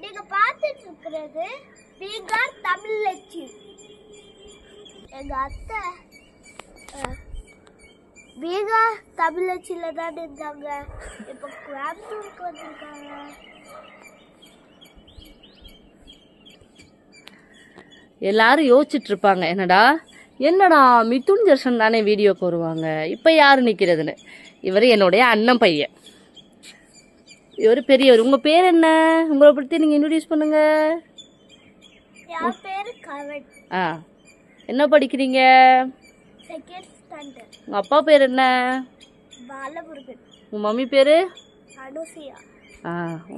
நீங்க பார்த்துட்டு இருக்கிறது பீகார் தமிழச்சி. எங்க அத்தை பீகார் தமிழச்சியில தான் இருந்தாங்க. இப்ப கோயம்புத்தூருக்கு வந்திருக்காங்க. எல்லாரும் யோசிச்சுட்டு இருப்பாங்க, என்னடா மிதுன் ஜெர்ஷன் தானே வீடியோக்கு வருவாங்க, இப்ப யாரு நிக்கிறதுன்னு. இவர் என்னுடைய அண்ணன் பையன், இவர் பெரியவர். உங்க பேர் என்ன? உங்களை பத்தி நீங்க இன்ட்ரோடியூஸ் பண்ணுங்க. என் பேரு கவன். என்ன படிக்கிறீங்க? Second standard. உங்க அப்பா பேர் என்ன? பாலமுருகன். உங்க மம்மி பேரு? அனுசியா.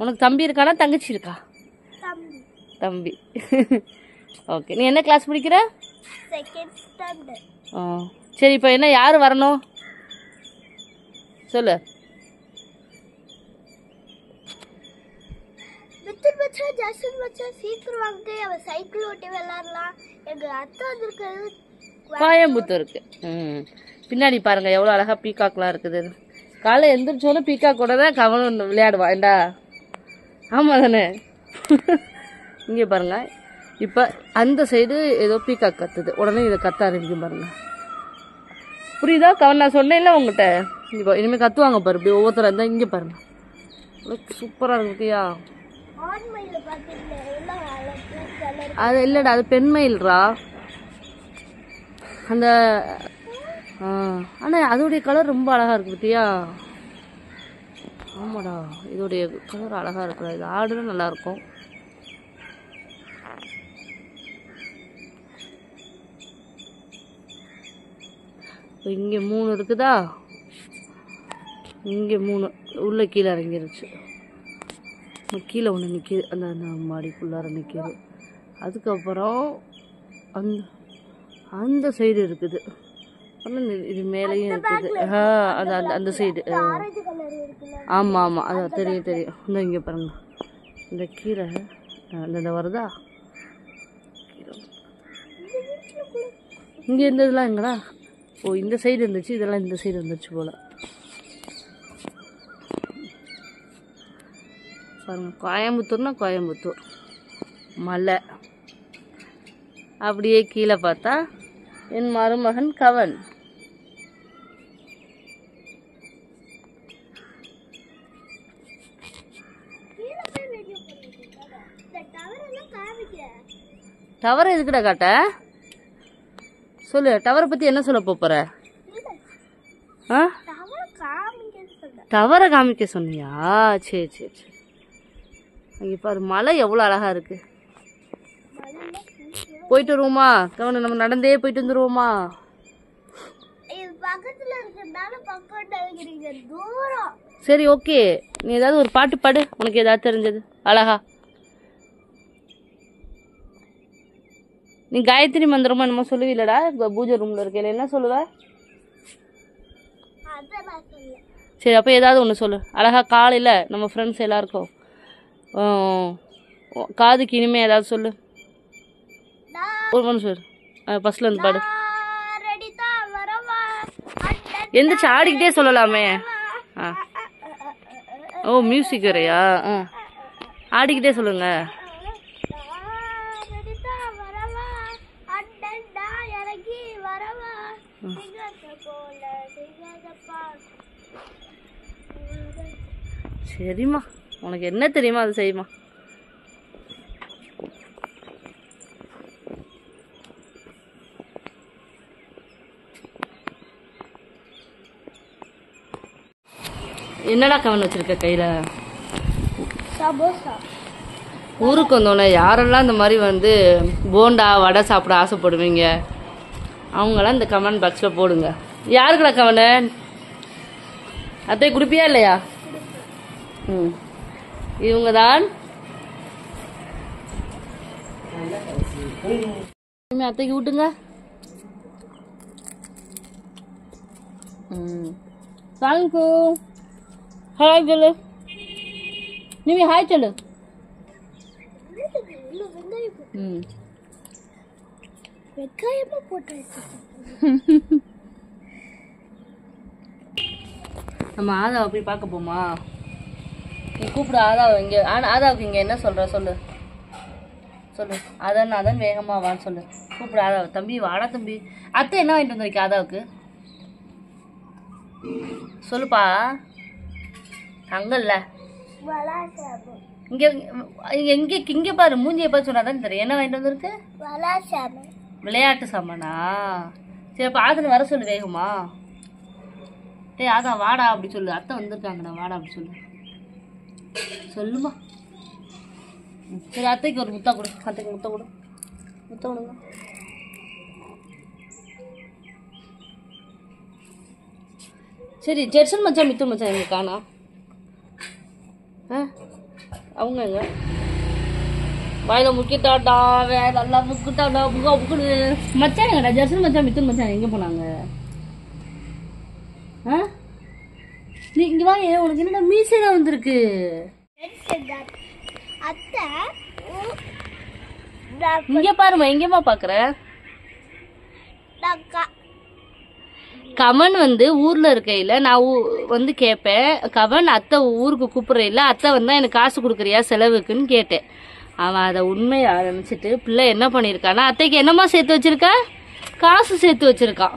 உனக்கு தம்பி இருக்கானா தங்கச்சி இருக்கா? தம்பி. ஓகே, நீ என்ன கிளாஸ் படிக்கிற? Second standard. சரி, இப்போ என்ன யார் வரணும் சொல்லு. மிதுன் மச்சான், ஜாஸ்மின் மச்சான் சீக்கிரம் வாங்க, அவன் சைக்கிள் ஓட்டி விளையாடலாம். எங்க அத்தை வந்திருக்கிறது கோயம்புத்தூருக்கு. பின்னாடி பாருங்க எவ்வளோ அழகா பீகாக்லாம் இருக்குது. காலை எந்திரிச்சோன்னு பீகாக்கோட தான் கவனம் விளையாடுவான். ஏண்டா ஆமா தானே? இங்கே பாருங்க, இப்போ அந்த சைடு ஏதோ பீகாக் கத்துது, உடனே இதை கத்த ஆரம்பிக்கும் பாருங்க. புரியுதா கவன்? நான் சொன்னேன்ல உங்ககிட்ட, இப்போ இனிமேல் கத்துவாங்க பாரு. இப்படி ஒவ்வொருத்தர் இருந்தால் இங்கே பாருங்க, சூப்பராக இருக்குயா. அது இல்லைடா, அது பெண்மயில்ரா. அந்த ஆனால் அதோடைய கலர் ரொம்ப அழகா இருக்கு பத்தியா? ஆமாடா, இதோடைய கலர் அழகா இருக்குடா. இது ஆடுனா நல்லா இருக்கும். இங்கே 3 இருக்குதா, இங்கே 3 உள்ள கீழே இறங்கிருச்சு. கீழே ஒன்று நிற்கிது, அந்த மாடிக்குள்ளார நிற்கிது. அதுக்கப்புறம் அந்த சைடு இருக்குது, இது மேலேயும் இருக்குது. அந்த சைடு. ஆமாம் ஆமாம், அதான் தெரியும் தெரியும். இந்த இங்கே பாருங்க, இந்த கீரை இந்த வருதா, இங்கே இருந்ததுலாம் எங்கடா? ஓ, இந்த சைடு இருந்துச்சு, இதெல்லாம் இந்த சைடு வந்துருச்சு போல. பாருங்க, கோயம்புத்தூர்னா கோயம்புத்தூர் மலை. அப்படியே கீழே பார்த்தா என் மருமகன் கவன். டவர் எதுக்குடா காட்ட? சொல்லு, டவரை பத்தி என்ன சொல்ல போற? டவரை காமிக்க சொன்னியா? சரி சரி சரி. இங்க பாரு, மலை எவ்வளவு அழகா இருக்கு. போயிட்டு வருவோமா கவனம்? நம்ம நடந்தே போயிட்டு வந்துருவோமா? சரி ஓகே, நீ ஏதாவது ஒரு பாட்டு பாடு, உனக்கு ஏதாவது தெரிஞ்சது அழகா. நீ காயத்ரி மந்திரமா என்னமோ சொல்லுவீலடா பூஜை ரூம்ல இருக்கையில, என்ன சொல்லுவ? சரி, அப்போ ஏதாவது ஒன்று சொல்லு அழகா. காலையில் நம்ம ஃப்ரெண்ட்ஸ் எல்லாருக்கும் காதுக்கு இனிமே ஏதாவது சொல்லு. ஒரு மனுஷன் ஃபர்ஸ்ட்ல இருந்து பாடு. எந்திரிச்சு ஆடிக்கிட்டே சொல்லலாமே. ஓ, மியூசிக் வரையா? ஆடிக்கிட்டே சொல்லுங்க. சரிம்மா, உனக்கு என்ன தெரியுமா அது செய்யுமா. என்னடா கவன் வச்சிருக்க கையில? ஊருக்கு வந்தோடனே யாரெல்லாம் இந்த மாதிரி போண்டா வடை சாப்பிட ஆசைப்படுவீங்க அவங்களாம் இந்த கமெண்ட் பாக்ஸில் போடுங்க. யாருக்குடா கவனு? அத்தை குடிப்பியா இல்லையா? இவங்க தான் அத்தைக்கு விட்டுங்க. தேங்க்யூ. ஹாய் சொல்லு நிமி, ஹாய் சொல்லு. வெங்காயமா போட்டு நம்ம ஆதாவை போய் பார்க்க போமா? நீ கூப்பிடு ஆதாவை இங்கே. ஆதாவுக்கு இங்கே என்ன சொல்கிற சொல்லு சொல்லு. அதன் வேகமாக வான்னு சொல்லு. கூப்பிடு ஆதாவை. தம்பி வாடா தம்பி. அத்தை என்ன வாங்கிட்டு வந்திருக்கா ஆதாவுக்கு சொல்லுப்பா. அங்கல்ல இங்கே இங்கே இங்கே பாரு மூஞ்சியை பார்த்து சொன்னாதான் தெரியும். என்ன வாங்கிட்டு வந்திருக்கு? விளையாட்டு சாமானா? சரி அப்போ ஆதனை வர சொல்லு வேகமா. டேய் அதான் வாடா அப்படி சொல்லு. அத்தை வந்திருக்காங்கண்ணா வாடா அப்படி சொல்லு. சொல்லுமா. சரி அத்தைக்கு ஒரு முத்தா கொடு. அத்தைக்கு முத்த கொடு. முத்த கொடுங்க. சரி ஜெர்சன் மச்சான் மித்து மச்சான் எங்க காணா? அவங்க எங்க? வாயில முக்கிட்டாடா நல்லா முக்கிட்டாடா புகா புக்குடு. மச்சான் எங்கடா? ஜெர்சன் மச்சான் மித்து மச்சான் எங்க போனாங்க? நீ இங்க வா. உனக்கு என்னடா மீசைலாம் வந்திருக்கு? இங்க பாருமா. எங்கேமா பாக்குற? கவன் வந்து ஊர்ல இருக்கையில நான் வந்து கேட்பேன். கவன் அத்தை ஊருக்கு கூப்பிடுறையில அத்தை வந்தா எனக்கு காசு கொடுக்குறியா செலவுக்குன்னு கேட்டேன். அவன் அதை உண்மையை நினைச்சிட்டு பிள்ளை என்ன பண்ணிருக்கானா அத்தைக்கு என்னமா சேர்த்து வச்சிருக்கா? காசு சேர்த்து வச்சிருக்கான்.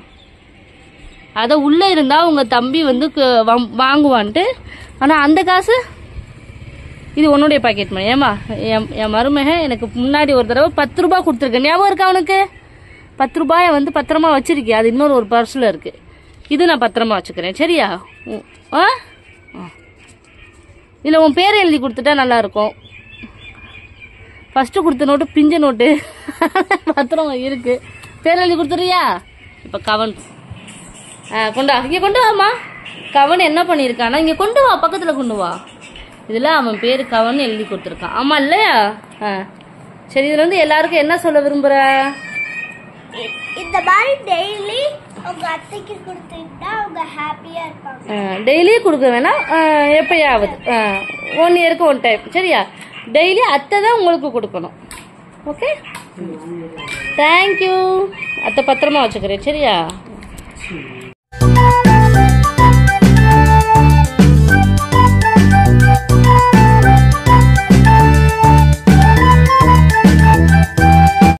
அதை உள்ள இருந்தா உங்க தம்பி வந்து வாங்குவான்ட்டு. ஆனா அந்த காசு இது உன்னுடைய பாக்கெட் மணி. ஏமா என் மருமக எனக்கு முன்னாடி ஒரு தடவை 10 ரூபாய் கொடுத்துருக்கேன். ஞாபகம் இருக்கா அவனுக்கு? 10 ரூபாயை வந்து பத்திரமா வச்சிருக்கேன். அது இன்னொரு ஒரு பர்ஸ்ல இருக்கு. இது நான் பத்திரமா வச்சுக்கிறேன். சரியா? இல்லை உன் பேரை எழுதி கொடுத்துட்டா நல்லா இருக்கும். ஃபர்ஸ்ட் கொடுத்த நோட்டு பிஞ்ச நோட்டு பத்திரம் இருக்கு. பேர் எழுதி கொடுத்துறியா? இப்போ கவன் கொண்டா இங்கே கொண்டு வாமா. கவன் என்ன பண்ணியிருக்கானா இங்கே கொண்டு வா. பக்கத்தில் கொண்டு வா. இதில் அவன் பேர் கவன் எழுதி கொடுத்துருக்கான். ஆமா இல்லையா? சரி இதுல வந்து எல்லாருக்கும் என்ன சொல்ல விரும்புற? இந்த மாதிரி டெய்லி உங்க அத்தைக்கு கொடுத்துட்டா அவங்க ஹாப்பியா இருப்பாங்க. டெய்லி கொடுக்க வேணாம். எப்பயாவது 1 இயருக்கு 1 டைம். சரியா? டெய்லி அத்தை தான் உங்களுக்கு கொடுக்கணும். Okay thank you. அத்தை பத்திரமா வச்சுக்கிறேன். சரியா?